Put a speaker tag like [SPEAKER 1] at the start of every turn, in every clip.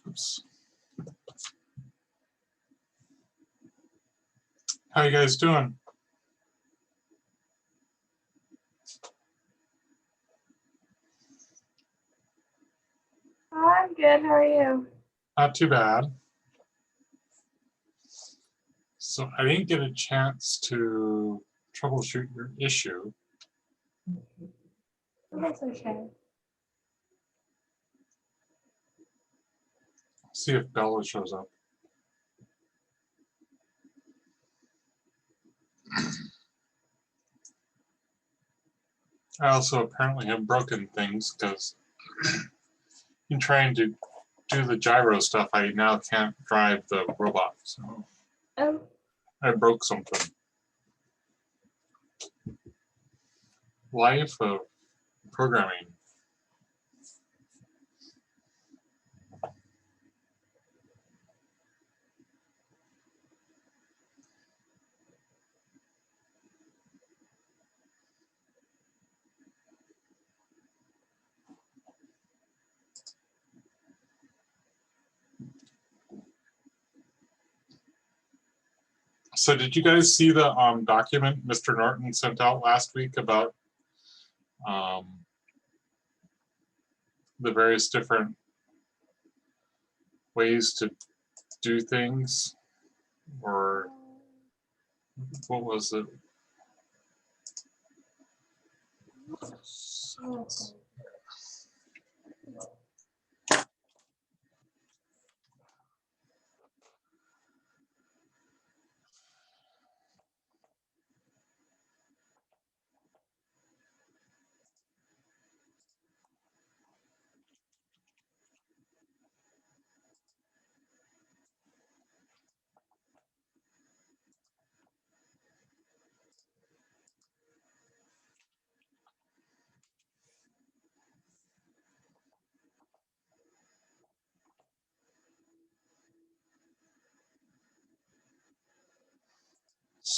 [SPEAKER 1] Oops. How you guys doing?
[SPEAKER 2] Oh, I'm good. How are you?
[SPEAKER 1] Not too bad. So I didn't get a chance to troubleshoot your issue.
[SPEAKER 2] That's okay.
[SPEAKER 1] See if Bella shows up. I also apparently have broken things because in trying to do the gyro stuff, I now can't drive the robot. So I broke something. Life of programming. So did you guys see the document Mr. Norton sent out last week about the various different ways to do things? Or what was it? Let's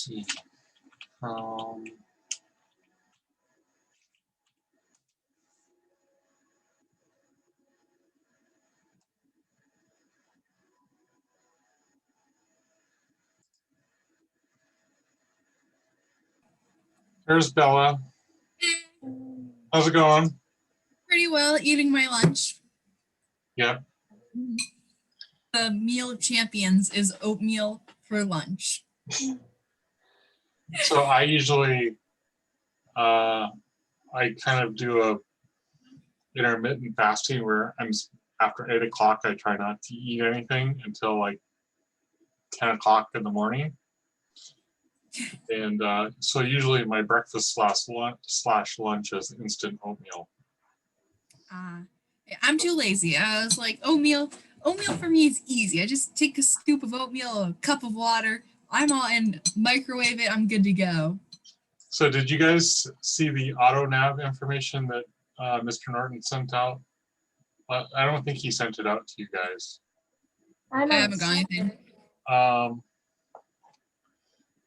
[SPEAKER 1] see. There's Bella. How's it going?
[SPEAKER 3] Pretty well, eating my lunch.
[SPEAKER 1] Yep.
[SPEAKER 3] The meal of champions is oatmeal for lunch.
[SPEAKER 1] So I usually, I kind of do a intermittent fasting where after 8 o'clock, I try not to eat anything until like 10 o'clock in the morning. And so usually my breakfast slash lunch is instant oatmeal.
[SPEAKER 3] I'm too lazy. I was like, oatmeal for me is easy. I just take a scoop of oatmeal, a cup of water. I'm all in, microwave it, I'm good to go.
[SPEAKER 1] So did you guys see the auto nav information that Mr. Norton sent out? I don't think he sent it out to you guys.
[SPEAKER 3] I haven't got anything.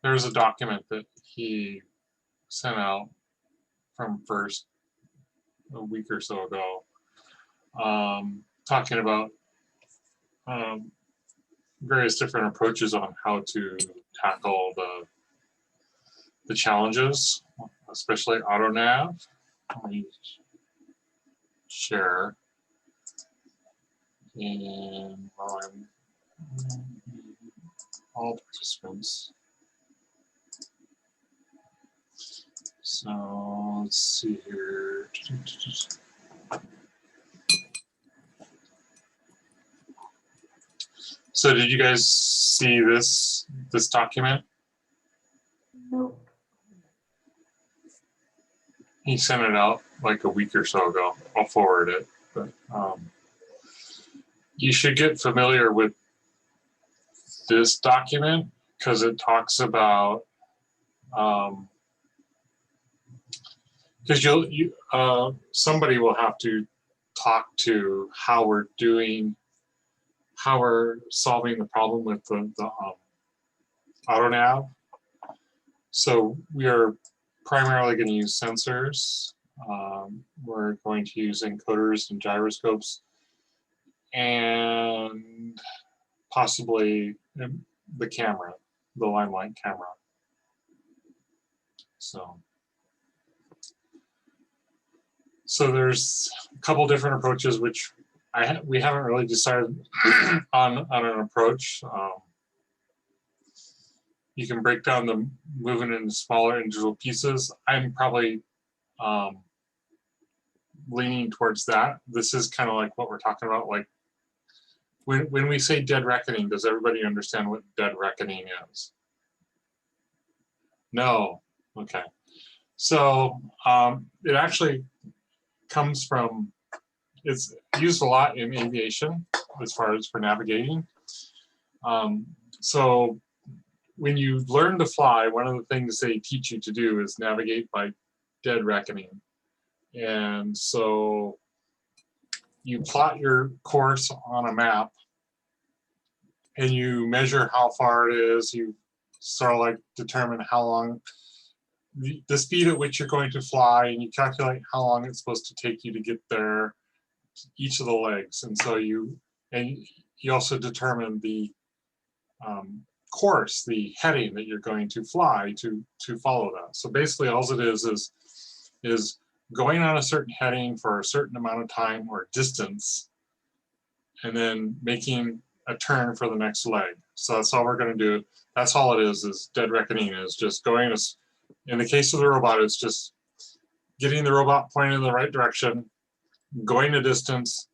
[SPEAKER 1] There's a document that he sent out from First a week or so ago, talking about various different approaches on how to tackle the challenges, especially auto nav. Let me share. And while I'm all participants. So let's see here. So did you guys see this document?
[SPEAKER 2] Nope.
[SPEAKER 1] He sent it out like a week or so ago. I'll forward it. But you should get familiar with this document because it talks about because somebody will have to talk to how we're solving the problem with the auto nav. So we are primarily going to use sensors. We're going to use encoders and gyroscopes, and possibly the camera, the limelight camera. So there's a couple different approaches, which we haven't really decided on an approach. You can break down the movement into smaller individual pieces. I'm probably leaning towards that. This is kind of like what we're talking about. Like when we say dead reckoning, does everybody understand what dead reckoning is? No. Okay. So it actually comes from, it's used a lot in aviation as far as for navigating. So when you learn to fly, one of the things they teach you to do is navigate by dead reckoning. And so you plot your course on a map and you measure how far it is. You sort of like determine how long, the speed at which you're going to fly, and you calculate how long it's supposed to take you to get there, each of the legs. And so you also determine the course, the heading that you're going to fly to follow that. So basically all it is going on a certain heading for a certain amount of time or distance, and then making a turn for the next leg. So that's all we're going to do. That's all it is dead reckoning, is just going, in the case of the robot, it's just getting the robot pointed in the right direction, going a distance,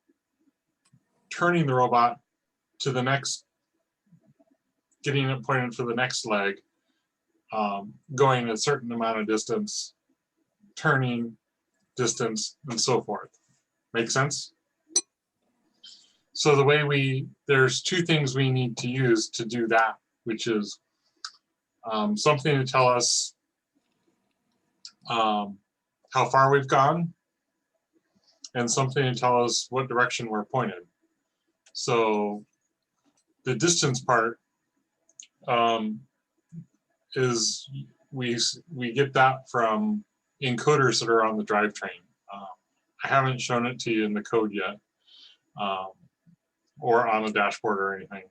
[SPEAKER 1] turning the robot to the next, getting it pointed for the next leg, going a certain amount of distance, turning distance, and so forth. Make sense? So the way there's two things we need to use to do that, which is something to tell us how far we've gone, and something to tell us what direction we're pointed. So the distance part is we get that from encoders that are on the drivetrain. I haven't shown it to you in the code yet, or on the dashboard or anything.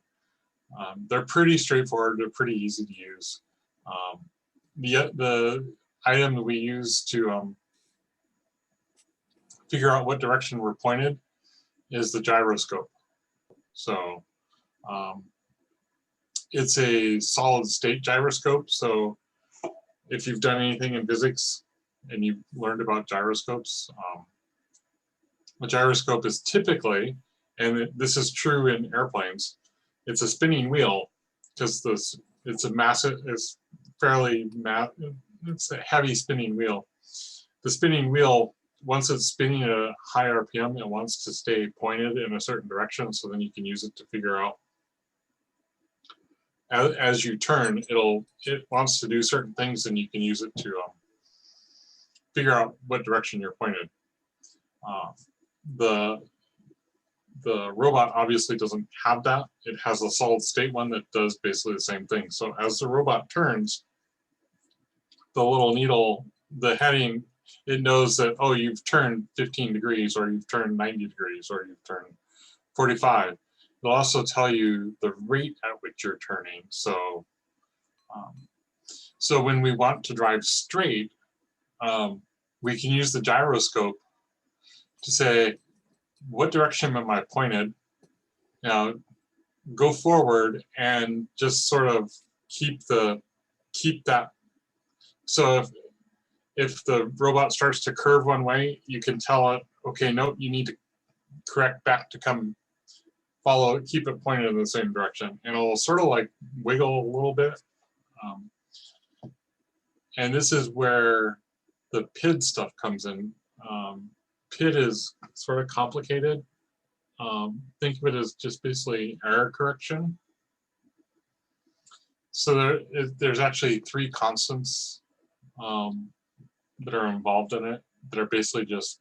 [SPEAKER 1] They're pretty straightforward. They're pretty easy to use. The item that we use to figure out what direction we're pointed is the gyroscope. So it's a solid state gyroscope. So if you've done anything in physics and you've learned about gyroscopes, a gyroscope is typically, and this is true in airplanes, it's a spinning wheel, because it's a massive, it's a heavy spinning wheel. The spinning wheel, once it's spinning at a high RPM, it wants to stay pointed in a certain direction, so then you can use it to figure out, as you turn, it wants to do certain things, and you can use it to figure out what direction you're pointed. The robot obviously doesn't have that. It has a solid state one that does basically the same thing. So as the robot turns, the little needle, the heading, it knows that, oh, you've turned 15 degrees, or you've turned 90 degrees, or you've turned 45. It'll also tell you the rate at which you're turning. So, so when we want to drive straight, we can use the gyroscope to say, what direction am I pointed? Now, go forward and just sort of keep that. So if the robot starts to curve one way, you can tell it, okay, nope, you need to correct back to come follow it, keep it pointed in the same direction. And it'll sort of like wiggle a little bit. And this is where the PID stuff comes in. PID is sort of complicated. Think of it as just basically error correction. So there's actually 3 constants that are involved in it. that are basically just,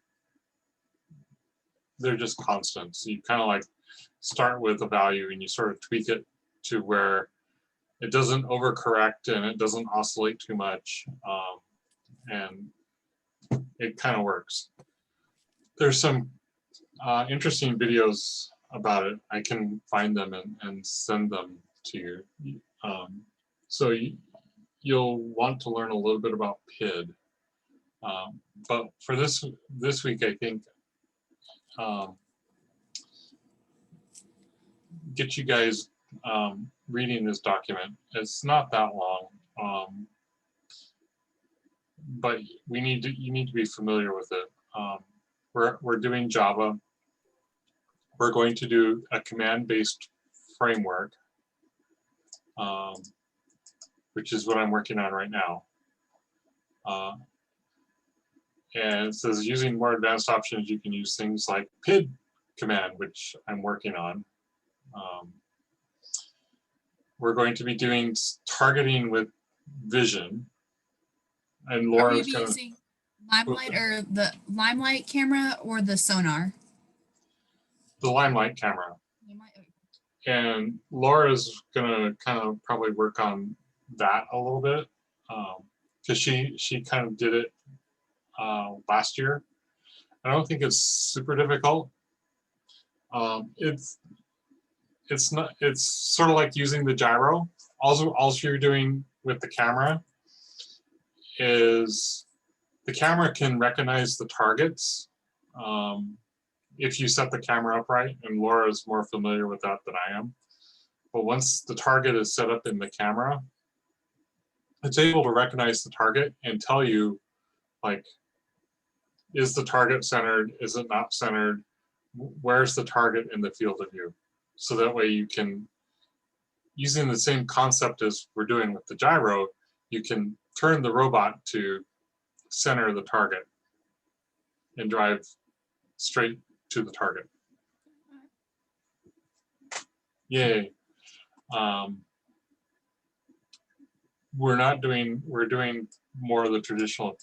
[SPEAKER 1] they're just constants. So you kind of like start with a value and you sort of tweak it to where it doesn't overcorrect and it doesn't oscillate too much, and it kind of works. There's some interesting videos about it. I can find them and send them to you. So you'll want to learn a little bit about PID. But for this week, I think get you guys reading this document. It's not that long, but you need to be familiar with it. We're doing Java. We're going to do a command-based framework, which is what I'm working on right now. And it says using more advanced options, you can use things like PID command, which I'm working on. We're going to be doing targeting with vision. And Laura's going to
[SPEAKER 3] using Limelight or the Limelight camera or the sonar?
[SPEAKER 1] The Limelight camera. And Laura's going to kind of probably work on that a little bit, because she kind of did it last year. I don't think it's super difficult. It's not. It's sort of like using the gyro. All you're doing with the camera is the camera can recognize the targets if you set the camera up right. And Laura is more familiar with that than I am. But once the target is set up in the camera, it's able to recognize the target and tell you, like, is the target centered? Is it not centered? Where's the target in the field of view? So that way you can, using the same concept as we're doing with the gyro, you can turn the robot to center the target and drive straight to the target. Yay. We're doing more of the traditional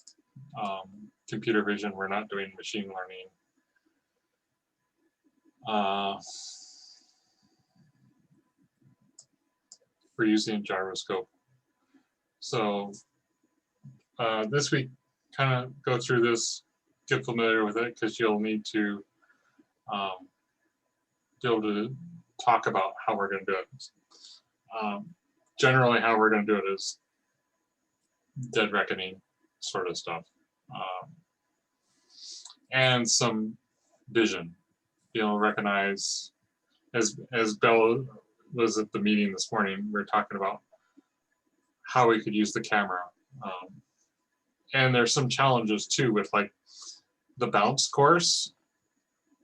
[SPEAKER 1] computer vision. We're not doing machine learning. We're using gyroscope. So this week, kind of go through this, get familiar with it, because you'll need to be able to talk about how we're going to do it. Generally, how we're going to do it is dead reckoning sort of stuff, and some vision. You know, recognize, as Bella was at the meeting this morning, we were talking about how we could use the camera. And there's some challenges too with like the bounce course.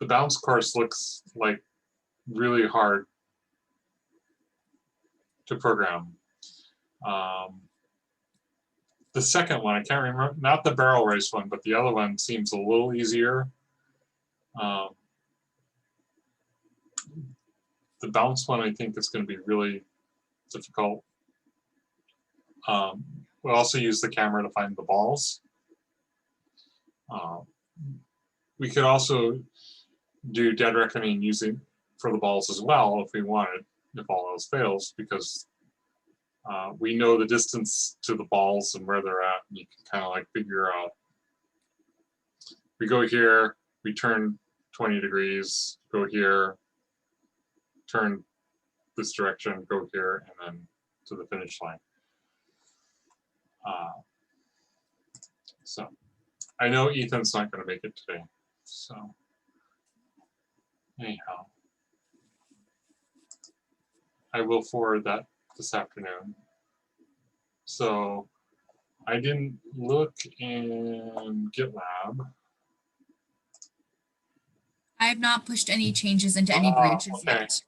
[SPEAKER 1] The bounce course looks like really hard to program. The second one, I can't remember, not the barrel race one, but the other one seems a little easier. The bounce one, I think, is going to be really difficult. We'll also use the camera to find the balls. We could also do dead reckoning using for the balls as well if we wanted, if all else fails, because we know the distance to the balls and where they're at, and you can kind of like figure out. We go here, we turn 20 degrees, go here, turn this direction, go here, and then to the finish line. So I know Ethan's not going to make it today. So anyhow, I will forward that this afternoon. So I didn't look in GitLab.
[SPEAKER 3] I have not pushed any changes into any branches yet.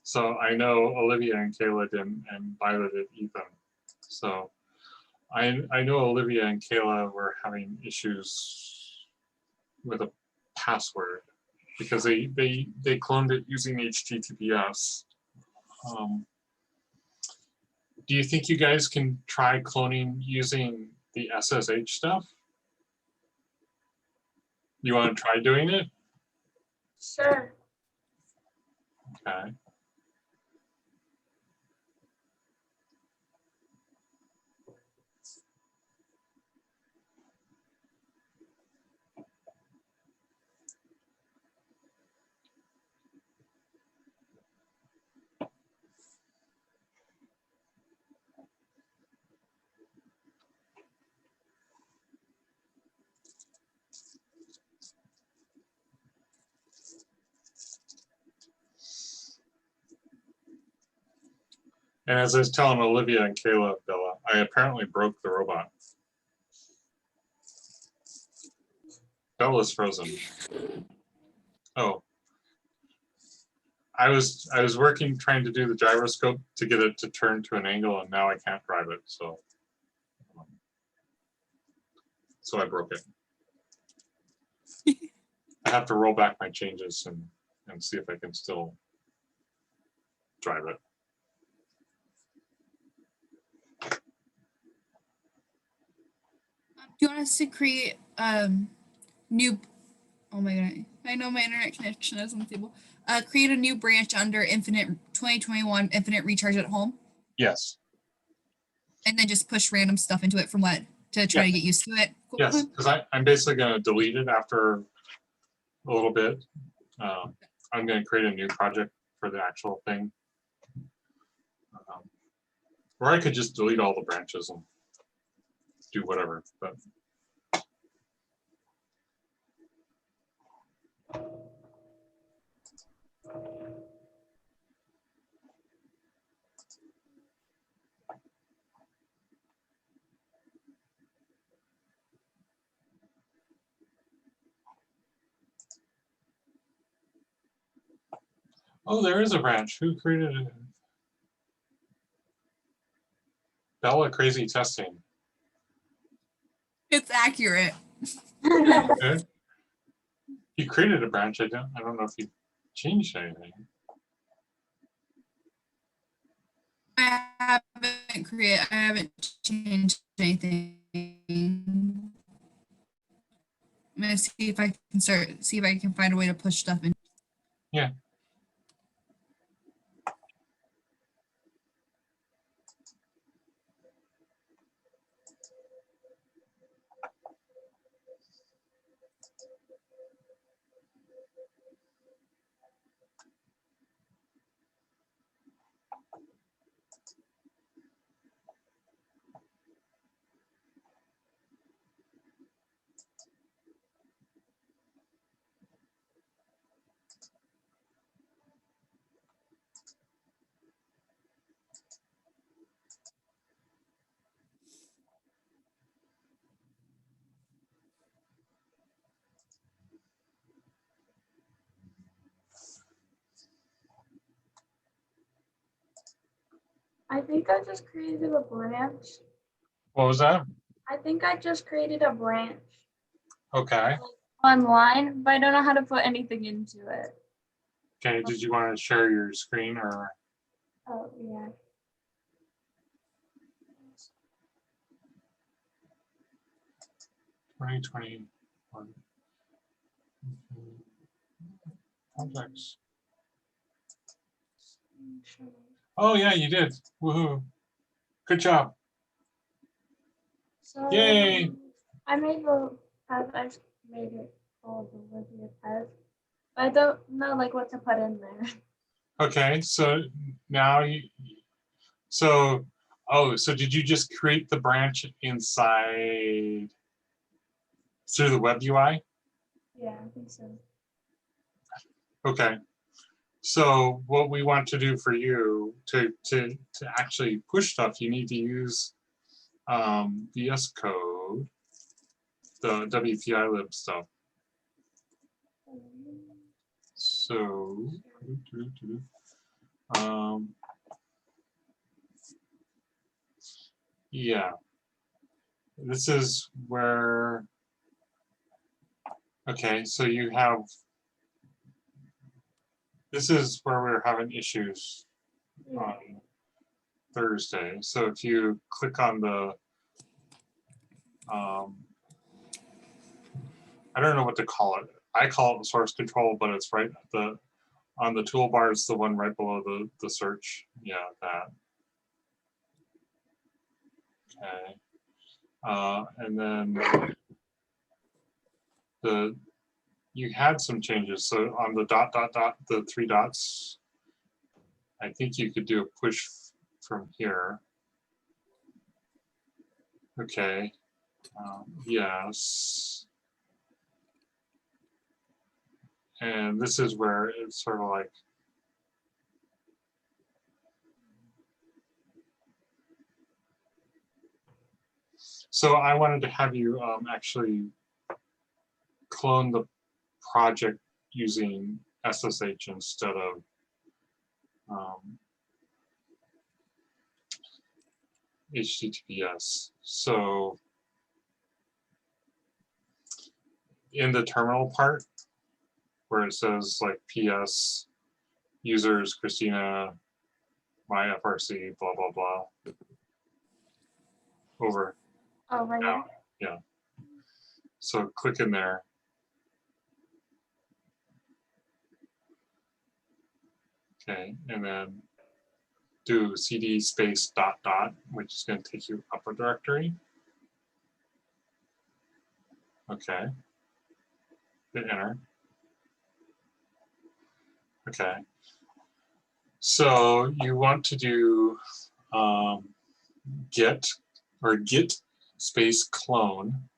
[SPEAKER 1] So I know Olivia and Kayla did, and Violet did, Ethan. So I know Olivia and Kayla were having issues with a password because they cloned it using HTTPS. Do you think you guys can try cloning using the SSH stuff? You want to try doing it?
[SPEAKER 2] Sure.
[SPEAKER 1] Okay. And as I was telling Olivia and Kayla, Bella, I apparently broke the robot. Bella's frozen. Oh. I was working trying to do the gyroscope to get it to turn to an angle, and now I can't drive it, so I broke it. I have to roll back my changes and see if I can still drive it.
[SPEAKER 3] Do you want us to create new? Oh my god! I know my internet connection is unstable. Create a new branch under Infinite 2021 Infinite Recharge at Home,
[SPEAKER 1] Yes.
[SPEAKER 3] and then just push random stuff into it from what to try to get used to it. Cool.
[SPEAKER 1] Yes, because I'm basically going to delete it after a little bit. I'm going to create a new project for the actual thing. Or I could just delete all the branches and do whatever. But oh, there is a branch. Who created it? Bella Crazy Testing.
[SPEAKER 3] It's accurate.
[SPEAKER 1] Okay. You created a branch. I don't know if you changed anything.
[SPEAKER 3] I haven't changed anything. I'm gonna see if I can see if I can find a way to push stuff in.
[SPEAKER 1] Yeah.
[SPEAKER 2] I think I just created a branch.
[SPEAKER 1] What was that?
[SPEAKER 2] I think I just created a branch
[SPEAKER 1] Okay.
[SPEAKER 2] online, but I don't know how to put anything into it.
[SPEAKER 1] Okay. Did you want to share your screen or?
[SPEAKER 2] Oh, yeah.
[SPEAKER 1] $2021 projects. Oh yeah, you did. Woohoo! Good job.
[SPEAKER 2] So
[SPEAKER 1] Yay!
[SPEAKER 2] I made it all the Olivia Pez. But I don't know like what to put in there.
[SPEAKER 1] Okay, so now so did you just create the branch inside through the web UI?
[SPEAKER 2] Yeah, I think so.
[SPEAKER 1] Okay. So what we want to do for you to actually push stuff, you need to use VS Code, the WPI lib stuff. So yeah, this is where, okay, so you have, this is where we're having issues on Thursday. So if you click on the, I don't know what to call it. I call it source control, but it's right at on the toolbar. It's the one right below the search. Yeah, that. Okay. And then you had some changes. So on the dot, the 3 dots, I think you could do a push from here. Okay. Yes. And this is where it's sort of like, so I wanted to have you actually clone the project using SSH instead of HTTPS. So in the terminal part, where it says like PS, users, Christina, my FRC, blah, blah, blah, over.
[SPEAKER 2] Oh, right
[SPEAKER 1] Down.
[SPEAKER 2] here.
[SPEAKER 1] Yeah. So click in there. Okay, and then do cd space ... which is going to take you up a directory. Okay. Hit enter. Okay. So you want to do git space clone.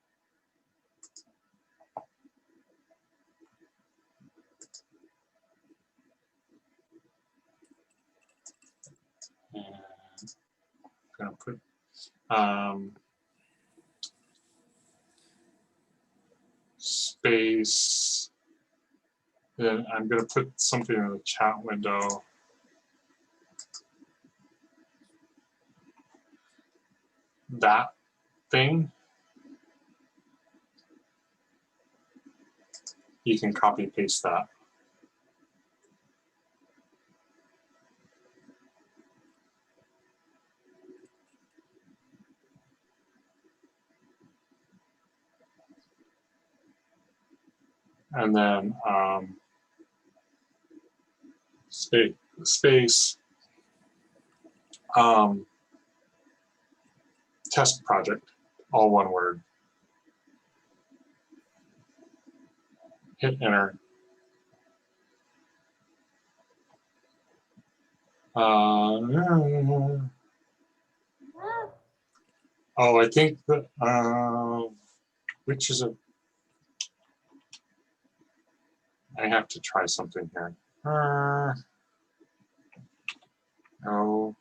[SPEAKER 1] And I'm going to put space, then I'm going to put something in the chat window. That thing, you can copy paste that. And then space test project, all one word. Hit enter. Oh, I think that which is I have to try something here. No.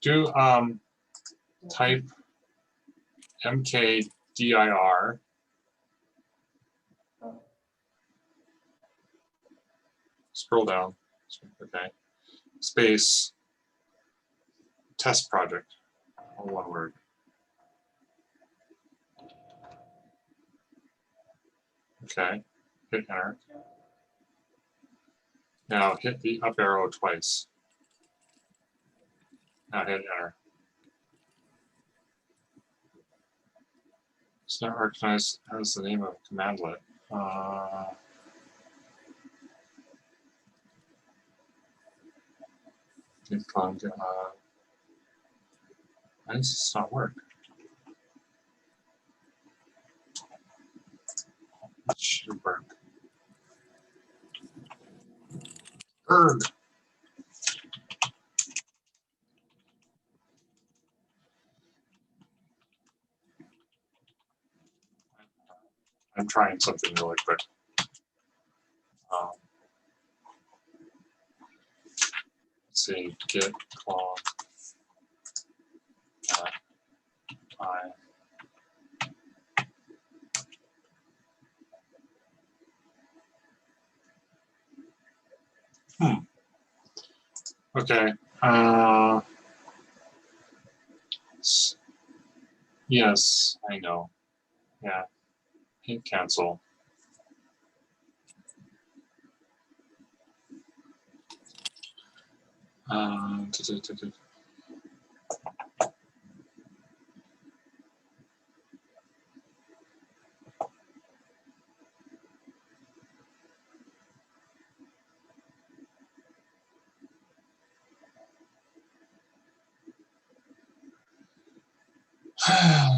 [SPEAKER 1] Do type mkdir scroll down, okay, space test project, all one word. Okay, hit enter. Now hit the up arrow twice. Now hit enter. It's not recognized as the name of a commandlet. Why does this not work? It should work. Erg. I'm trying something really quick. Let's see, git clone I. Okay. Yes, I know. Yeah. Hit cancel. Uh,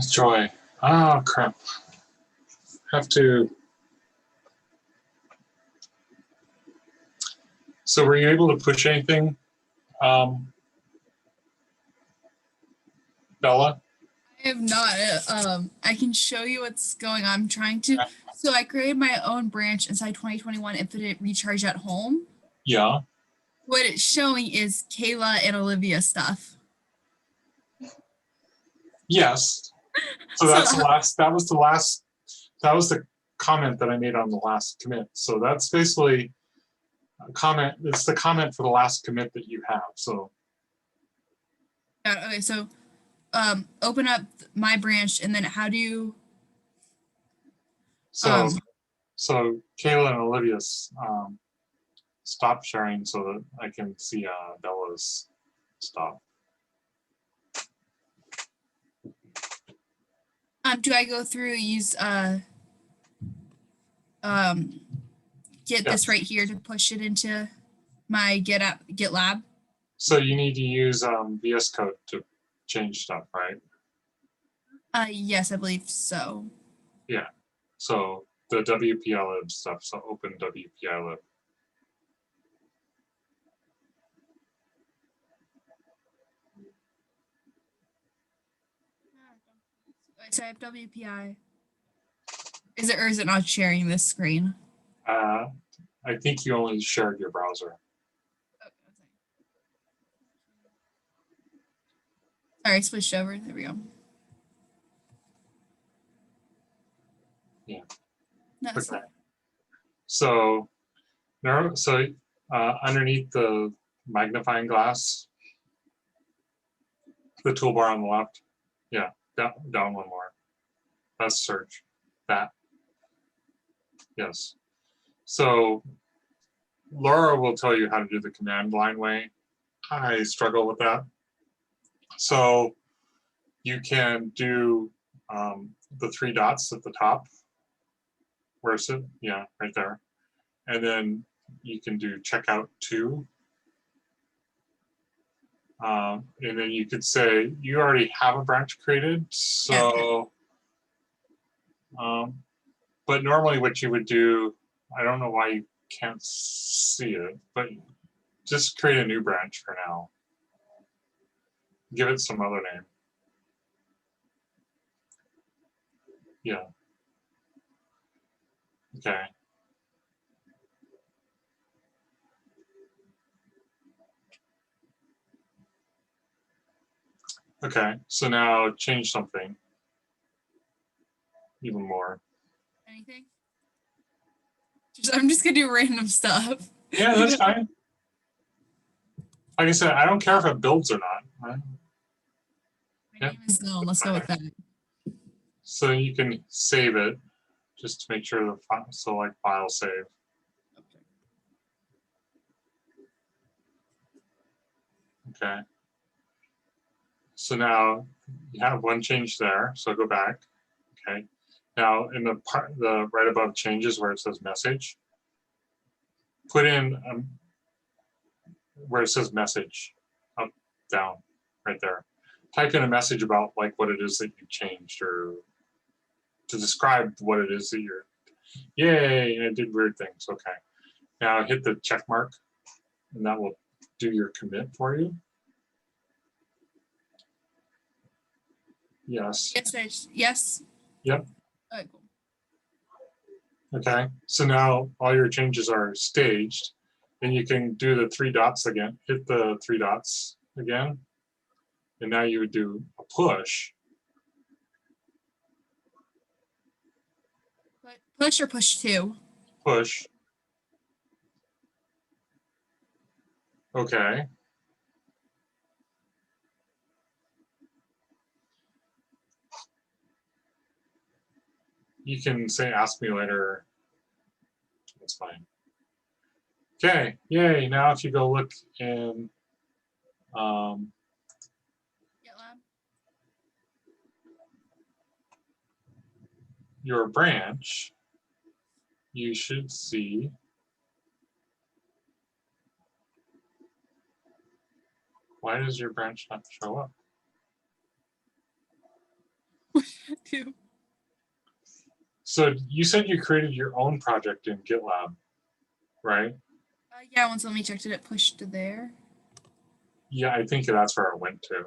[SPEAKER 1] Joy. Oh, crap. Have to. So were you able to push anything, Bella?
[SPEAKER 3] I have not. I can show you what's going on. I'm trying to. So I created my own branch inside 2021 Infinite Recharge at Home.
[SPEAKER 1] Yeah.
[SPEAKER 3] What it's showing is Kayla and Olivia stuff.
[SPEAKER 1] Yes. So that's the last. That was the last. That was the comment that I made on the last commit. So that's basically a comment. It's the comment for the last commit that you have. So.
[SPEAKER 3] Yeah, okay, so open up my branch, and then how do you?
[SPEAKER 1] So, so Kayla and Olivia's stop sharing so that I can see Bella's stop.
[SPEAKER 3] Do I go through use get this right here to push it into my GitLab?
[SPEAKER 1] So you need to use VS Code to change stuff, right?
[SPEAKER 3] Yes, I believe so.
[SPEAKER 1] Yeah. So the WPLib stuff. So open WPLib.
[SPEAKER 3] So I have WPI. Is it not sharing this screen?
[SPEAKER 1] I think you only shared your browser.
[SPEAKER 3] Sorry, I switched over. There we go.
[SPEAKER 1] Yeah.
[SPEAKER 3] No,
[SPEAKER 1] Okay. So there. So underneath the magnifying glass, the toolbar on the left. Yeah. Down one more. That's search. That. Yes. So Laura will tell you how to do the command line way. I struggle with that. So you can do the three dots at the top. Where's it? Yeah, right there. And then you can do checkout to. And then you could say you already have a branch created. So, but normally what you would do, I don't know why you can't see it, but just create a new branch for now. Give it some other name. Yeah. Okay. Okay, so now change something even more.
[SPEAKER 3] Anything? I'm just gonna do random stuff.
[SPEAKER 1] Yeah, that's fine. Like I said, I don't care if it builds or not. Right?
[SPEAKER 3] My name is Dylan. Let's go with that.
[SPEAKER 1] So you can save it just to make sure the file, so like file save. Okay. So now you have one change there. So go back. Okay. Now in the part, the right above changes where it says message, put in where it says message, up, down, right there. Type in a message about like what it is that you changed or to describe what it is that you're, yay, I did weird things. Okay. Now hit the check mark and that will do your commit for you. Yes.
[SPEAKER 3] Yes.
[SPEAKER 1] Yep.
[SPEAKER 3] Okay, cool.
[SPEAKER 1] Okay. So now all your changes are staged. Then you can do the three dots again. Hit the three dots again. And now you would do a push.
[SPEAKER 3] Push or push two?
[SPEAKER 1] Push. Okay. you can say ask me later. That's fine. Okay, yay. Now if you go look in
[SPEAKER 3] GitLab.
[SPEAKER 1] your branch, you should see why does your branch not show up?
[SPEAKER 3] Too.
[SPEAKER 1] So you said you created your own project in GitLab, right?
[SPEAKER 3] Yeah, once let me check. Did it push to there?
[SPEAKER 1] Yeah, I think that's where it went to.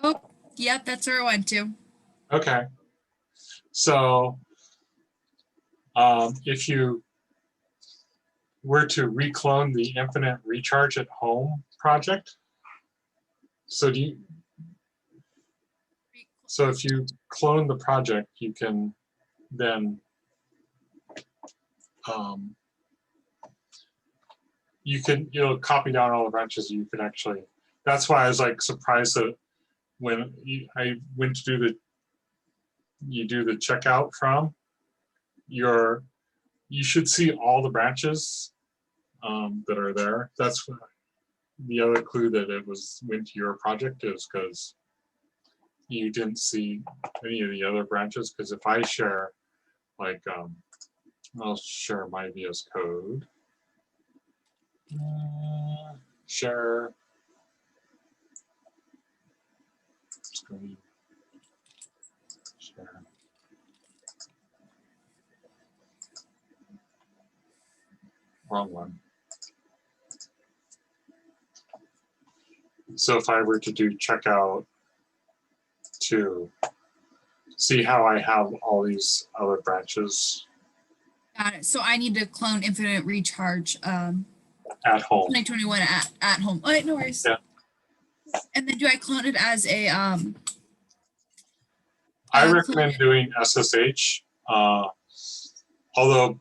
[SPEAKER 3] Oh, yep, that's where it went to.
[SPEAKER 1] Okay. So if you were to reclone the Infinite Recharge at Home project, so if you clone the project, you can then you'll copy down all the branches. You can actually. That's why I was like surprised that when I went to do the checkout from you should see all the branches that are there. That's the other clue that it went to your project is because you didn't see any of the other branches. Because if I share, like, I'll share my VS Code. Share screen. Share. Wrong one. So if I were to do checkout to see how I have all these other branches
[SPEAKER 3] Got it. So I need to clone Infinite Recharge
[SPEAKER 1] at home.
[SPEAKER 3] 2021 at home. Oh, wait, no worries.
[SPEAKER 1] Yeah.
[SPEAKER 3] And then do I clone it as a
[SPEAKER 1] I recommend doing SSH, although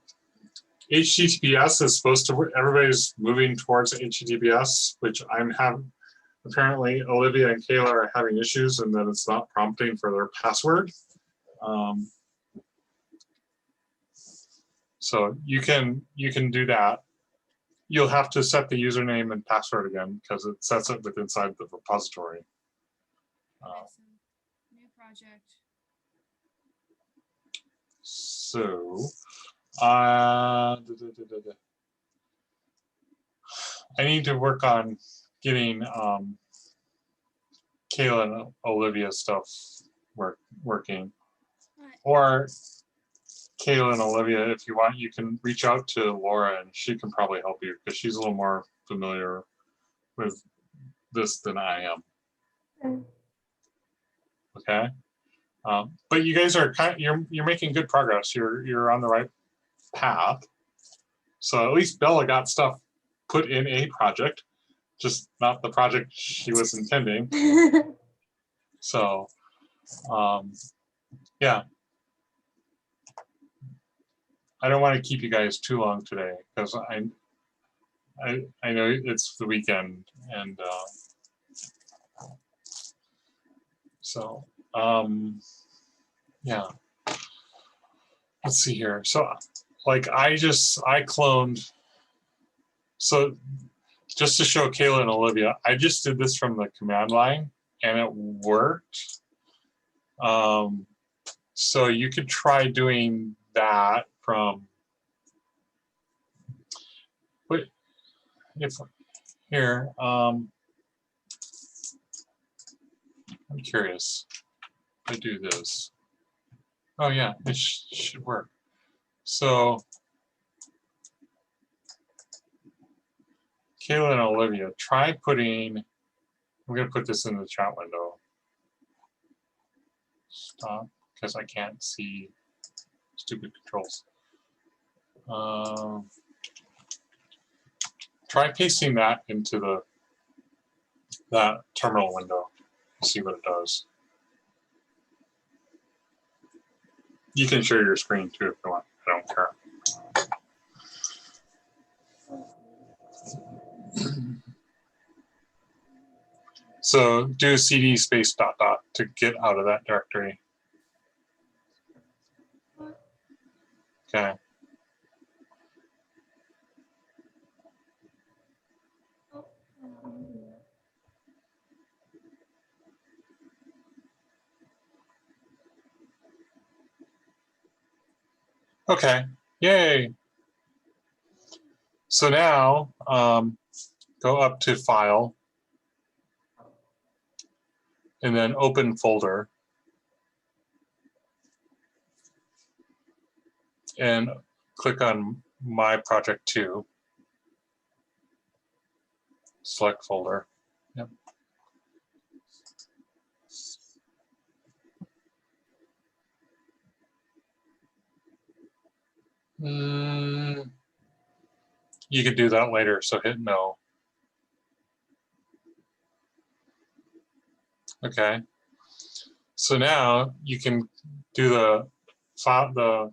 [SPEAKER 1] HTTPS is supposed to, everybody's moving towards HTTPS, which apparently Olivia and Kayla are having issues and that it's not prompting for their password. So you can do that. You'll have to set the username and password again because it sets it with inside the repository.
[SPEAKER 3] New project.
[SPEAKER 1] So, I need to work on getting Kayla and Olivia stuff working. Or Kayla and Olivia, if you want, you can reach out to Laura and she can probably help you because she's a little more familiar with this than I am. Okay. But you guys are you're making good progress. You're on the right path. So at least Bella got stuff put in a project, just not the project she was intending. So, yeah. I don't want to keep you guys too long today because I know it's the weekend and so yeah. Let's see here. So like I cloned. So just to show Kayla and Olivia, I just did this from the command line and it worked. So you could try doing that from, but if here, I'm curious. If I do this. Oh yeah, it should work. So Kayla and Olivia, try putting, I'm gonna put this in the chat window. Stop, because I can't see stupid controls. Try pasting that into that terminal window. See what it does. You can share your screen too if you want. I don't care. So do cd space ... to get out of that directory. Okay.
[SPEAKER 2] Oh, I don't know how to do that.
[SPEAKER 1] Okay. Yay. So now go up to File and then Open Folder and click on My Project 2. Select folder. Yep. You could do that later, so hit no. Okay. So now you can do the file,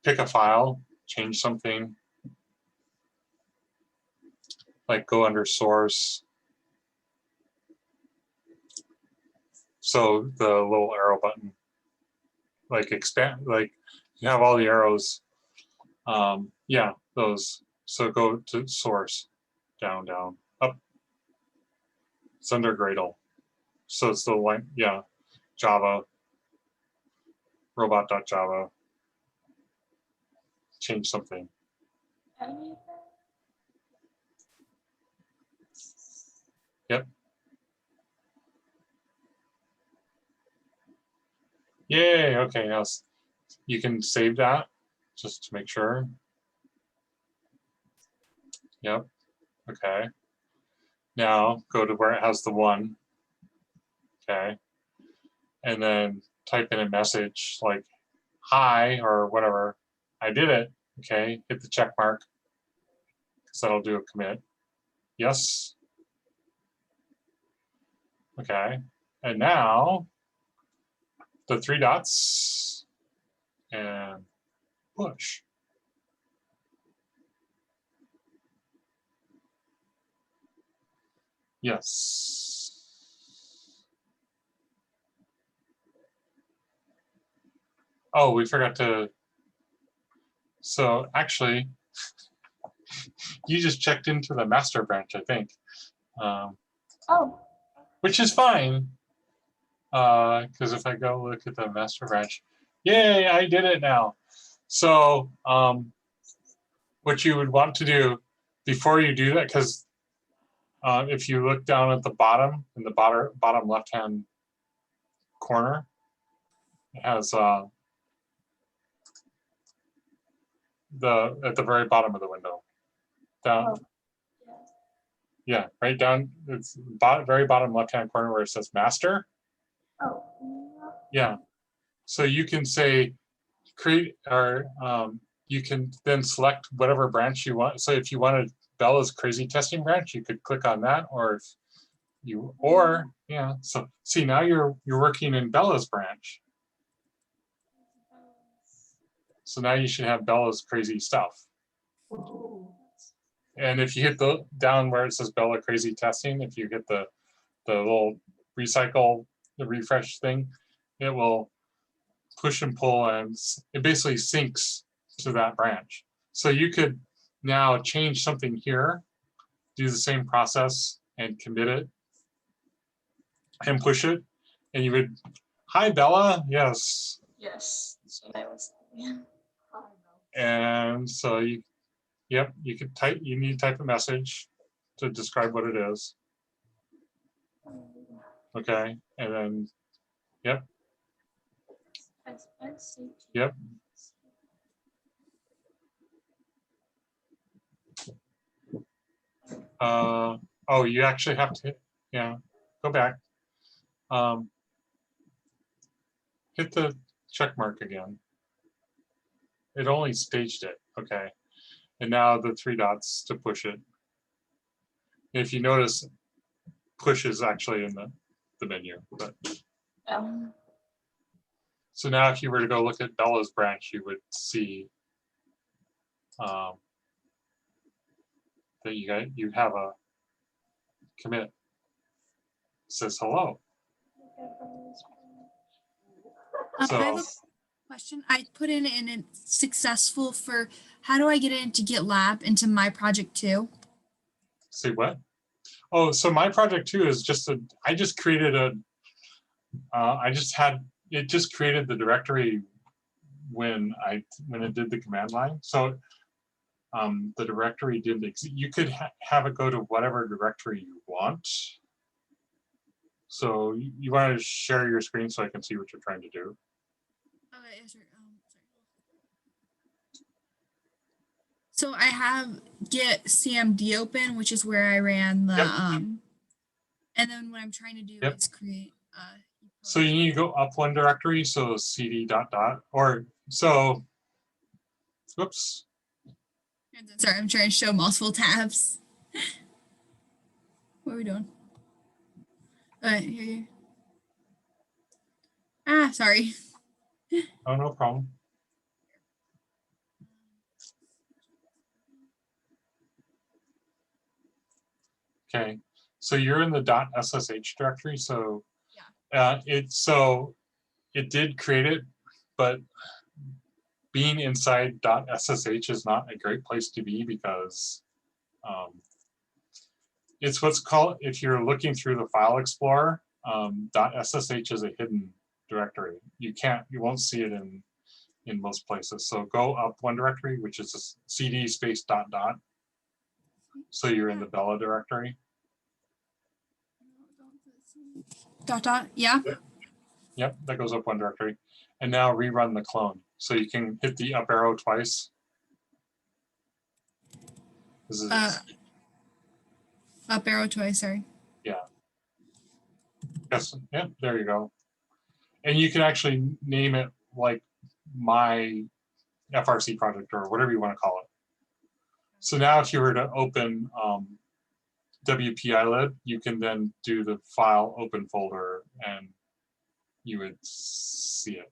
[SPEAKER 1] pick a file, change something, like go under source. So the little arrow button, like expand, like you have all the arrows. Yeah, those. So go to source, down, down, up. It's under Gradle. So it's the line, yeah, Java, robot.java. Change something.
[SPEAKER 2] Anything?
[SPEAKER 1] Yep. Yay, okay, now you can save that just to make sure. Yep, okay. Now go to where it has the 1, okay. And then type in a message like, hi, or whatever. I did it, okay. Hit the check mark, because that'll do a commit. Yes. Okay, and now the 3 dots and push. Yes. Oh, we forgot to. So actually, you just checked into the master branch, I think,
[SPEAKER 2] Oh,
[SPEAKER 1] which is fine. Because if I go look at the master branch, yay, I did it now. So what you would want to do before you do that, because if you look down at the bottom, in the bottom left-hand corner, it has at the very bottom of the window. Down,
[SPEAKER 2] oh,
[SPEAKER 1] yeah, right down. It's very bottom left-hand corner where it says master.
[SPEAKER 2] oh,
[SPEAKER 1] Yeah. So you can say create, or you can then select whatever branch you want. So if you wanted Bella's crazy testing branch, you could click on that, or if you, or yeah. So see, now you're working in Bella's branch. So now you should have Bella's crazy stuff. And if you hit the down where it says Bella crazy testing, if you hit the little recycle, the refresh thing, it will push and pull, and it basically syncs to that branch. So you could now change something here, do the same process and commit it and push it. And you would, hi Bella, yes.
[SPEAKER 2] yes, that's what I was thinking.
[SPEAKER 1] And so you, yep, you could type, you need to type a message to describe what it is. Okay, and then, yep. Yep. Oh, you actually have to, yeah, go back. Hit the check mark again. It only staged it, okay. And now the 3 dots to push it. If you notice, push is actually in the menu. But so now if you were to go look at Bella's branch, you would see that you have a commit. says hello.
[SPEAKER 3] I have a
[SPEAKER 1] So
[SPEAKER 3] question. I put in and it's successful for how do I get it into GitLab into my project too?
[SPEAKER 1] see what? Oh, so my project too is just I just created it just created the directory when it did the command line. So the directory didn't exist. You could have it go to whatever directory you want. So you want to share your screen so I can see what you're trying to do.
[SPEAKER 3] Okay, yes, sir. So I have Git CMD open, which is where I ran the
[SPEAKER 1] Yep.
[SPEAKER 3] and then what I'm trying to do
[SPEAKER 1] Yep.
[SPEAKER 3] is create
[SPEAKER 1] So you need to go up one directory, so cd ... or so whoops.
[SPEAKER 3] Sorry, I'm trying to show multiple tabs. What are we doing? Here. Sorry.
[SPEAKER 1] Oh, no problem. Okay, so you're in the .ssh directory, so
[SPEAKER 3] Yeah.
[SPEAKER 1] it did create it, but being inside .ssh is not a great place to be because it's what's called, if you're looking through the file explorer, .ssh is a hidden directory. You won't see it in most places. So go up one directory, which is a cd space ... So you're in the Bella directory.
[SPEAKER 3] Yeah.
[SPEAKER 1] Yep, that goes up one directory. And now rerun the clone. So you can hit the up arrow twice. This is
[SPEAKER 3] up arrow twice, sorry.
[SPEAKER 1] Yeah. Yes, yep, there you go. And you can actually name it like my FRC project or whatever you want to call it. So now if you were to open WPILib, you can then do the file open folder and you would see it.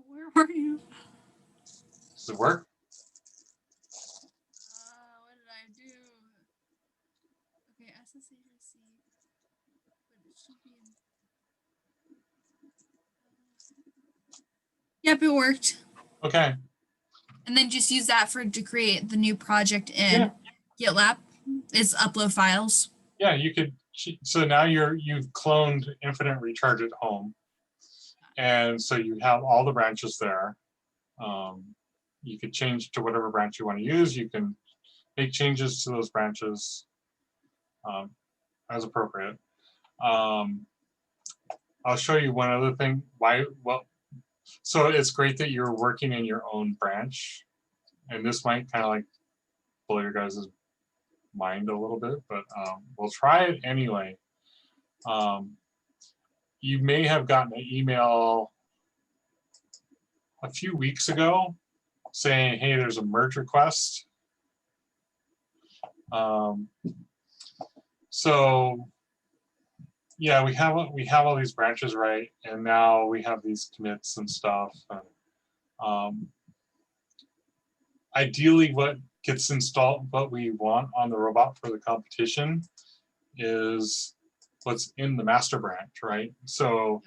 [SPEAKER 3] Where were you?
[SPEAKER 1] Does it work?
[SPEAKER 3] What did I do? Okay, SSHC. But it should be in. Yep, it worked.
[SPEAKER 1] Okay.
[SPEAKER 3] And then just use that to create the new project in GitLab. It's upload files.
[SPEAKER 1] Yeah, you could. So now you've cloned Infinite Recharge at home, and so you have all the branches there. You could change to whatever branch you want to use. You can make changes to those branches as appropriate. I'll show you one other thing. So it's great that you're working in your own branch, and this might kind of like blow your guys' mind a little bit, but we'll try it anyway. You may have gotten an email a few weeks ago saying, hey, there's a merge request. So yeah, we have all these branches, right? And now we have these commits and stuff. And, ideally, what gets installed, what we want on the robot for the competition is what's in the master branch, right? So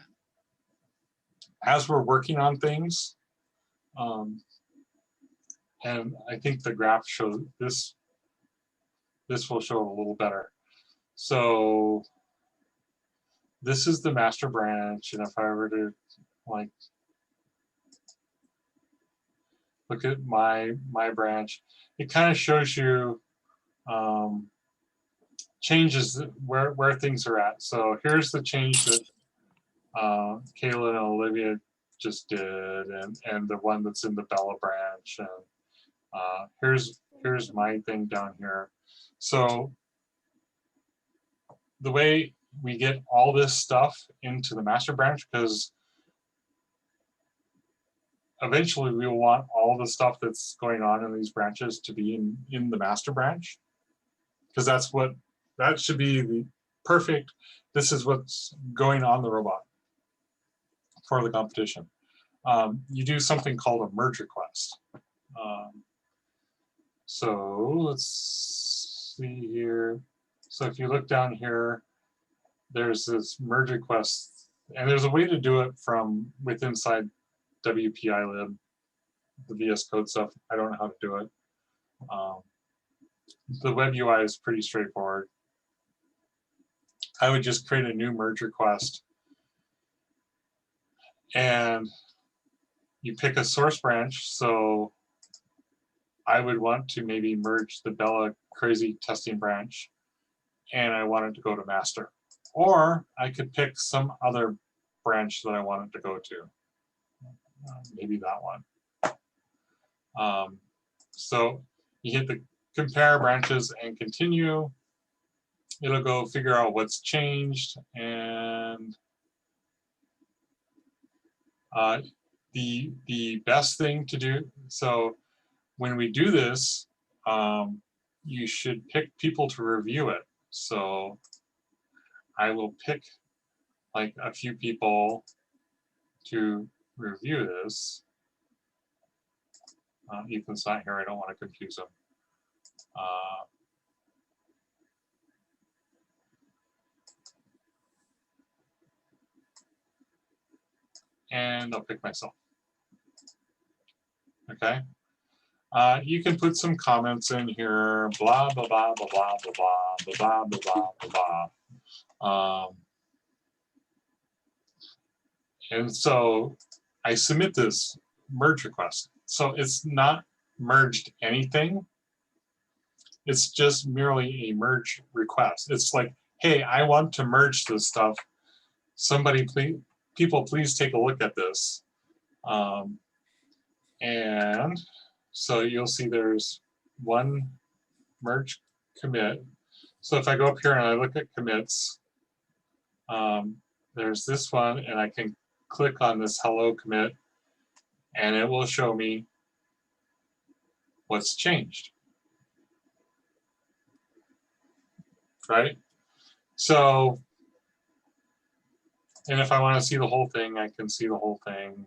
[SPEAKER 1] as we're working on things, and I think the graph shows this. This will show it a little better. So this is the master branch, and if I were to like look at my branch, it kind of shows you changes where things are at. So here's the change that Kayla and Olivia just did, and the one that's in the Bella branch, and here's my thing down here. So the way we get all this stuff into the master branch, because eventually we will want all the stuff that's going on in these branches to be in the master branch, because that should be the perfect, this is what's going on the robot for the competition. you do something called a merge request. So let's see here. So if you look down here, there's this merge request, and there's a way to do it from within inside WPILib, the VS Code stuff. I don't know how to do it. The web UI is pretty straightforward. I would just create a new merge request, and you pick a source branch. So I would want to maybe merge the Bella crazy testing branch, and I want it to go to master. Or I could pick some other branch that I want it to go to. Maybe that one. So you hit the compare branches and continue. It'll go figure out what's changed, and the best thing to do. So when we do this, you should pick people to review it. So I will pick like a few people to review this. Ethan's not here. I don't want to confuse him. And I'll pick myself. Okay. You can put some comments in here, blah, blah, blah, blah, blah, blah, blah, blah, blah, blah, blah, blah. And so I submit this merge request. So it's not merged anything. It's just merely a merge request. It's like, hey, I want to merge this stuff. Somebody, please, people, please take a look at this. And so you'll see there's one merge commit. So if I go up here and I look at commits, there's this one, and I can click on this hello commit, and it will show me what's changed. Right? So, and if I want to see the whole thing, I can see the whole thing.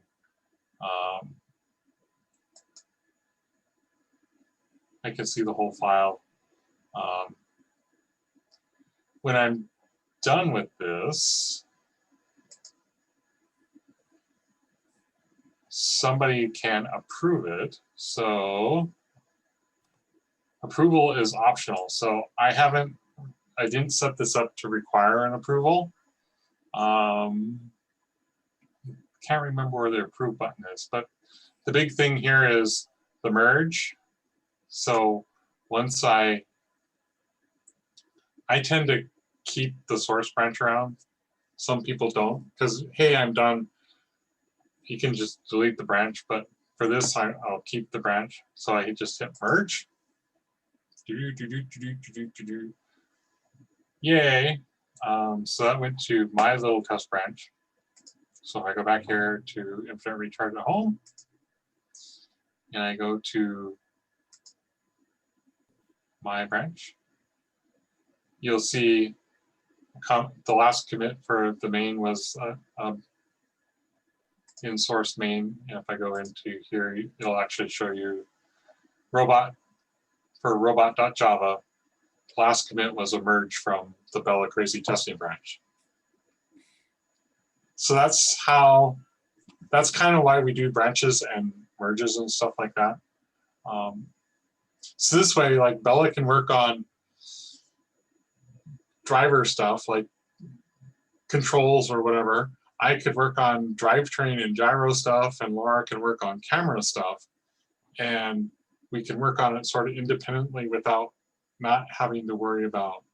[SPEAKER 1] I can see the whole file. When I'm done with this, somebody can approve it. So approval is optional. So I didn't set this up to require an approval. Can't remember where the approve button is, but the big thing here is the merge. So once I tend to keep the source branch around. Some people don't, because hey, I'm done. You can just delete the branch, but for this, I'll keep the branch. So I just hit merge. Yay. So that went to my little test branch. So if I go back here to Infinite Recharge at Home, and I go to my branch, you'll see the last commit for the main was in source main. And if I go into here, it'll actually show you robot for robot.java. Last commit was a merge from the Bella Crazy testing branch. So that's kind of why we do branches and merges and stuff like that. So this way, like Bella can work on driver stuff like controls or whatever. I could work on drivetrain and gyro stuff, and Laura can work on camera stuff. And we can work on it sort of independently without not having to worry about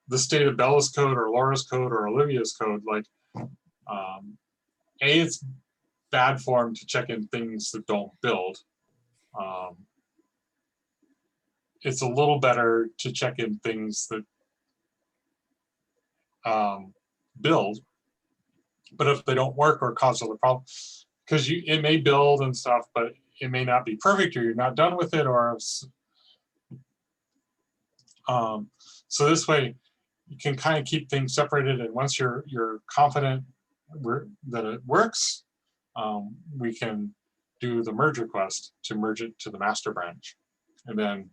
[SPEAKER 1] the state of Bella's code or Laura's code or Olivia's code. Like, it's bad form to check in things that don't build. It's a little better to check in things that build, but if they don't work or cause other problems, because it may build and stuff, but it may not be perfect, or you're not done with it, or so this way, you can kind of keep things separated. And once you're confident that it works, we can do the merge request to merge it to the master branch, and then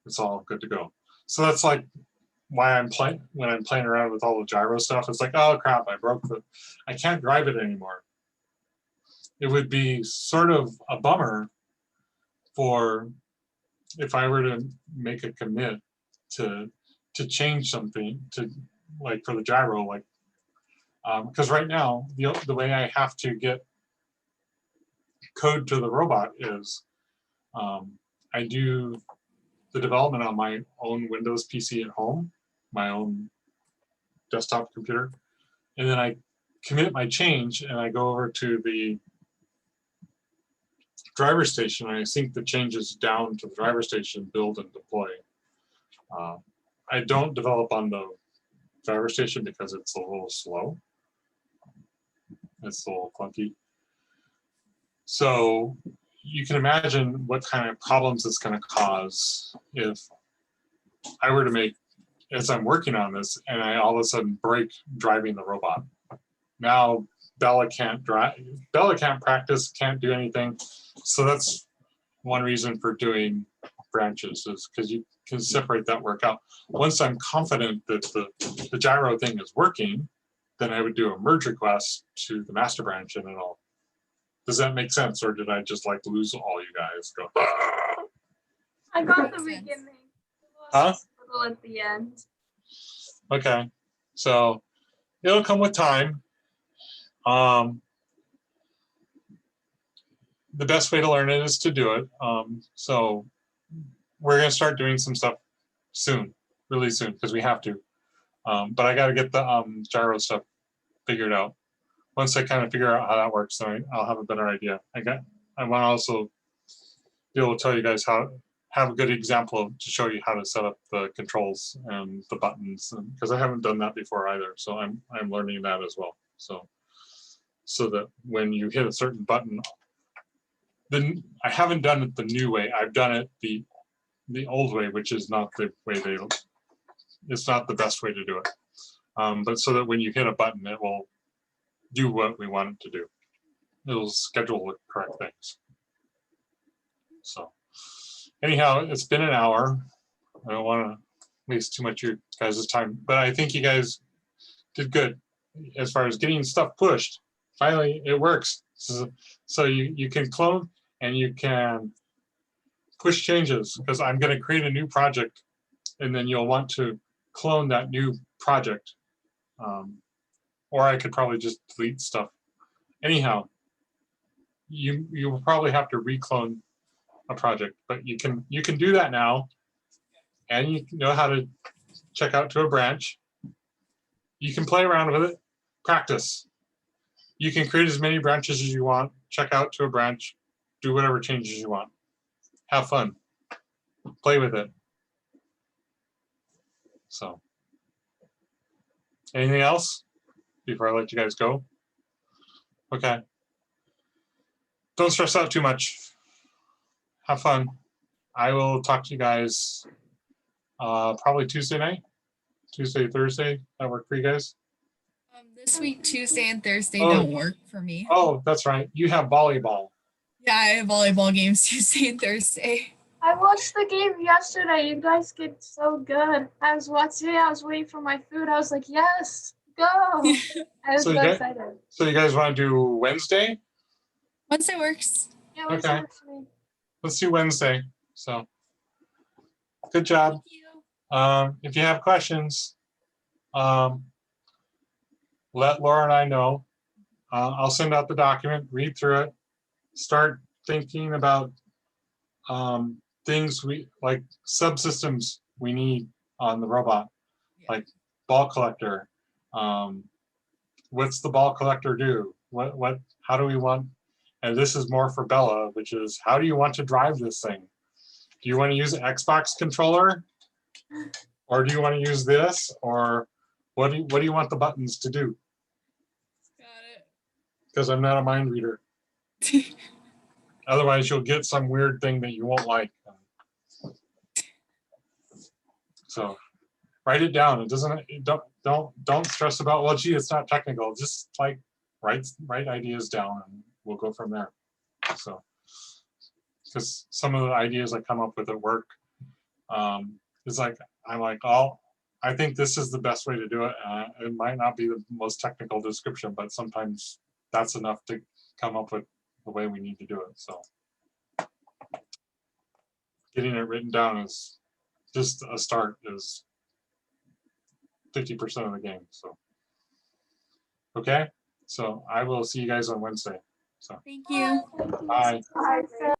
[SPEAKER 1] it's all good to go. So that's like why when I'm playing around with all the gyro stuff, it's like, oh crap, I can't drive it anymore. It would be sort of a bummer for if I were to make a commit to change something to, like, for the gyro, like, because right now the way I have to get code to the robot is I do the development on my own Windows PC at home, my own desktop computer, and then I commit my change and I go over to the driver station and I sync the changes down to the driver station, build and deploy. I don't develop on the driver station because it's a little slow. It's a little clunky. So you can imagine what kind of problems it's going to cause if I were to make, as I'm working on this, and I all of a sudden break driving the robot. Now Bella can't drive, Bella can't practice, can't do anything. So that's one reason for doing branches, is because you can separate that work out. Once I'm confident that the gyro thing is working, then I would do a merge request to the master branch and it all. Does that make sense, or did I just like lose all you guys? Go. Ah!
[SPEAKER 2] I got the beginning.
[SPEAKER 1] Huh?
[SPEAKER 2] Little at the end.
[SPEAKER 1] Okay, so it'll come with time. The best way to learn it is to do it. So we're gonna start doing some stuff soon, really soon, because we have to. But I got to get the gyro stuff figured out. Once I kind of figure out how that works, then I'll have a better idea. I want to also be able to tell you guys how, have a good example to show you how to set up the controls and the buttons, because I haven't done that before either. So I'm learning that as well. So that when you hit a certain button, then I haven't done it the new way. I've done it the old way, which is not the way it's not the best way to do it. But so that when you hit a button, it will do what we want it to do. It'll schedule the correct things. So anyhow, it's been an hour. I don't want to waste too much of your guys' time, but I think you guys did good as far as getting stuff pushed. Finally, it works. So you can clone and you can push changes, because I'm going to create a new project and then you'll want to clone that new project. Or I could probably just delete stuff. Anyhow, you will probably have to reclone a project, but you can do that now, and you know how to check out to a branch. You can play around with it, practice. You can create as many branches as you want, check out to a branch, do whatever changes you want. Have fun, play with it. So, anything else before I let you guys go? Okay. Don't stress out too much. Have fun. I will talk to you guys probably Tuesday night, Tuesday, Thursday. That work for you guys?
[SPEAKER 3] This week, Tuesday and Thursday
[SPEAKER 1] Oh.
[SPEAKER 3] don't work for me.
[SPEAKER 1] Oh, that's right. You have volleyball.
[SPEAKER 3] Yeah, I have volleyball games Tuesday and Thursday.
[SPEAKER 2] I watched the game yesterday. You guys get so good. I was watching it. I was waiting for my food. I was like, yes, go. I was so excited.
[SPEAKER 1] So you guys want to do Wednesday?
[SPEAKER 3] Wednesday works.
[SPEAKER 2] Yeah, Wednesday
[SPEAKER 1] okay.
[SPEAKER 2] works for me.
[SPEAKER 1] Let's do Wednesday. So good job.
[SPEAKER 3] Thank you.
[SPEAKER 1] If you have questions, let Laura and I know. I'll send out the document, read through it, start thinking about things like subsystems we need on the robot, like ball collector. What's the ball collector do? How do we want? And this is more for Bella, which is, how do you want to drive this thing? Do you want to use an Xbox controller, or do you want to use this, or what do you want the buttons to do?
[SPEAKER 3] Got it.
[SPEAKER 1] Because I'm not a mind reader. Otherwise, you'll get some weird thing that you won't like. So write it down. It doesn't. Don't stress about. Well, gee, it's not technical. Just like write ideas down, and we'll go from there. So, because some of the ideas I come up with at work, it's like I'm like, oh, I think this is the best way to do it. It might not be the most technical description, but sometimes that's enough to come up with the way we need to do it. So, getting it written down is just a start. Is 50% of the game. So, okay. So I will see you guys on Wednesday. So,
[SPEAKER 3] Thank you.
[SPEAKER 1] bye.
[SPEAKER 2] Bye.